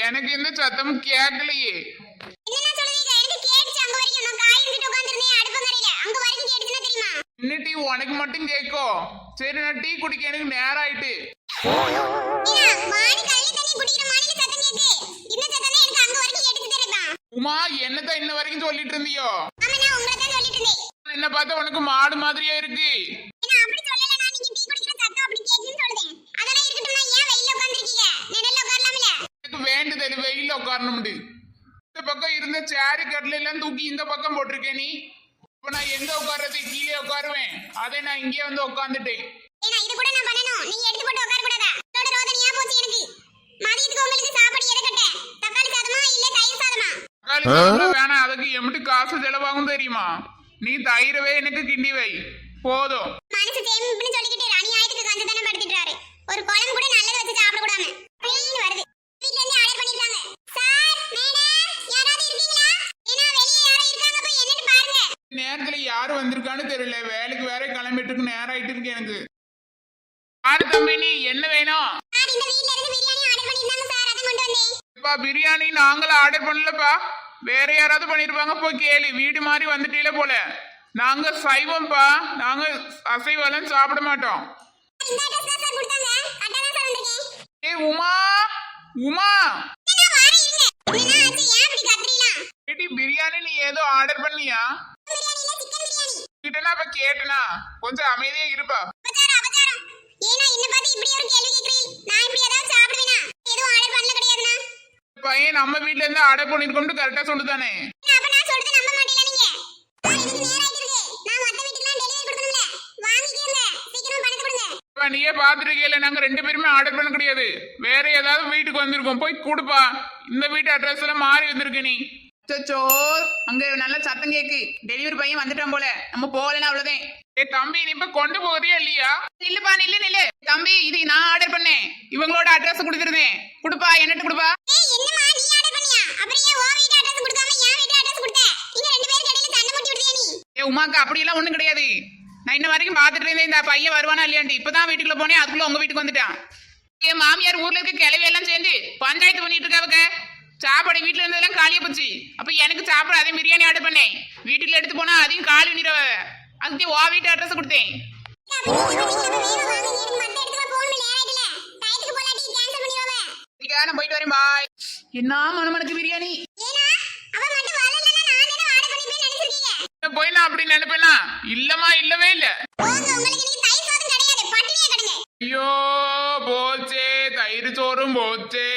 எனக்கு எந்த சத்தமும் கேட்கலையே. என்ன டீ உனக்கு மட்டும் கேட்கும்? சரி நான் டீ குடிக்க எனக்கு நேரம் ஆயிட்டு. உமா என்னதான் இன்ன வரைக்கும் சொல்லிட்டு இருந்தியோ? என்ன பார்த்தா உனக்கு மாடு மாதிரியே இருக்கு. எனக்கு வேண்டுதல் வெயில உட்காரணும். இந்த பக்கம் இருந்த சேரு கட்டில எல்லாம் தூக்கி இந்த பக்கம் போட்டிருக்கேன். நீ இப்ப நான் எங்க உட்கார்றது? கீழே உட்காருவேன். அதை நான் இங்கே வந்து உட்காந்துட்டேன். வேணாம், அதுக்கு எம்பிட்டு காசு செலவாகும் தெரியுமா? நீ தயிரவே எனக்கு கிண்டி வை போதும். ஒரு குழம்பு கூட நல்லது வச்சு சாப்பிட கூடாம வருது. வீட்ல இருந்து ஆர்டர் பண்ணிருக்காங்க. சார் மேடம் யாராவது இருக்கீங்களா? ஏனா வெளிய யாரோ இருக்காங்க, போய் என்னன்னு பாருங்க. நேரத்துல யாரு வந்திருக்கான்னு தெரியல. வேலைக்கு வேற கிளம்பிட்டு நேரம் ஆயிட்டு இருக்கு எனக்கு. ஆறு தம்பி நீ என்ன வேணும்? சார் இந்த வீட்ல இருந்து பிரியாணி ஆர்டர் பண்ணிருந்தாங்க சார், அதை கொண்டு வந்தேன். அப்பா பிரியாணி நாங்களும் ஆர்டர் பண்ணலப்பா, வேற யாராவது பண்ணிருப்பாங்க. போய் கேளு. வீடு மாதிரி வந்துட்டீல போல. நாங்க சைவம்பா, நாங்க அசைவம் சாப்பிட மாட்டோம். இந்த அட்ரஸ் தான் சார் கொடுத்தாங்க, அட்ரஸ் தான் வந்திருக்கேன். ஏய் உமா உமா நான் வாரேன் இருங்க. என்ன ஆச்சு? ஏன் இப்படி கத்துறீங்களா? ஏடி பிரியாணி நீ ஏதோ ஆர்டர் பண்ணியா? பிரியாணில சிக்கன் பிரியாணி. கிட்டனா அப்ப கேட்டனா கொஞ்சம் அமைதியா இருப்பா. அபச்சாரம். ஏனா என்ன பார்த்து இப்படி ஒரு கேள்வி கேக்குறீங்க? நான் இப்படி ஏதாவது சாப்பிடுவேனா? எதுவும் ஆர்டர் பண்ணல கிடையாதுனா? பையன் நம்ம வீட்ல இருந்து ஆர்டர் பண்ணிருக்கோம்னு கரெக்ட்டா சொல்லுதானே? அப்ப நான் சொல்றது நம்ப மாட்டீங்களா நீங்க? எனக்கு நேரம் ஆயிடுது. நான் மத்த வீட்டுக்குலாம் டெலிவரி கொடுக்கணும்ல. வாங்கிக்கங்க. சீக்கிரம் பணத்தை கொடுங்க. அப்ப நீயே பாத்துட்டீங்கல, நாங்க ரெண்டு பேருமே ஆர்டர் பண்ண கிடையாது. வேற ஏதாவது வீட்டுக்கு வந்திருக்கோம். போய் கொடுப்பா. இந்த வீட்டு அட்ரஸ் எல்லாம் மாறி வந்திருக்கு. நீ சோ அங்க நல்ல சத்தம் கேக்கு. டெலிவரி பையன் வந்துட்டான் போல. நம்ம போகலன்னா அவ்வளவுதான். ஏ தம்பி நீ இப்ப கொண்டு போறியா இல்லையா? நில்லுப்பா நில்லு தம்பி, இது நான் ஆர்டர் பண்ணேன். இவங்களோட அட்ரஸ் கொடுத்துருந்தேன். கொடுப்பா, என்னட்டு கொடுப்பா. ஏய் என்னம்மா நீ ஆர்டர் பண்ணியா? அப்புறம் ஏன் உன் வீட்டு அட்ரஸ் கொடுக்காம என் வீட்டு அட்ரஸ் கொடுத்த? நீங்க ரெண்டு பேரும் கடையில சண்டை போட்டு விடுறியா நீ? ஏ உமாக்கு அப்படி எல்லாம் ஒண்ணும் கிடையாது. நான் இன்ன வரைக்கும் பாத்துட்டு இருந்தேன் இந்த பையன் வருவானா இல்லையாண்டி. இப்பதான் வீட்டுக்குள்ள போனேன், அதுக்குள்ள உங்க வீட்டுக்கு வந்துட்டான். என் மாமியார் ஊர்ல இருக்க கிளவி எல்லாம் சேர்ந்து பஞ்சாயத்து பண்ணிட்டு இருக்காவுங்க. சாப்பாடு வீட்டுல இருந்ததெல்லாம் காலியா போச்சு. அப்ப எனக்கு சாப்பாடு அதே பிரியாணி ஆர்டர் பண்ணேன். வீட்டுல எடுத்து போனா அதையும் காலி பண்ணிடுவ. அதுக்கு வா வீட்டு அட்ரஸ் கொடுத்தேன். நான் போயிட்டு வரேன், பாய். என்ன மனமனுக்கு பிரியாணி போய் நான் அப்படி நினைப்பேனா? இல்லமா இல்லவே இல்ல. ஐயோ போச்சே, தயிர் சோறும் போச்சே.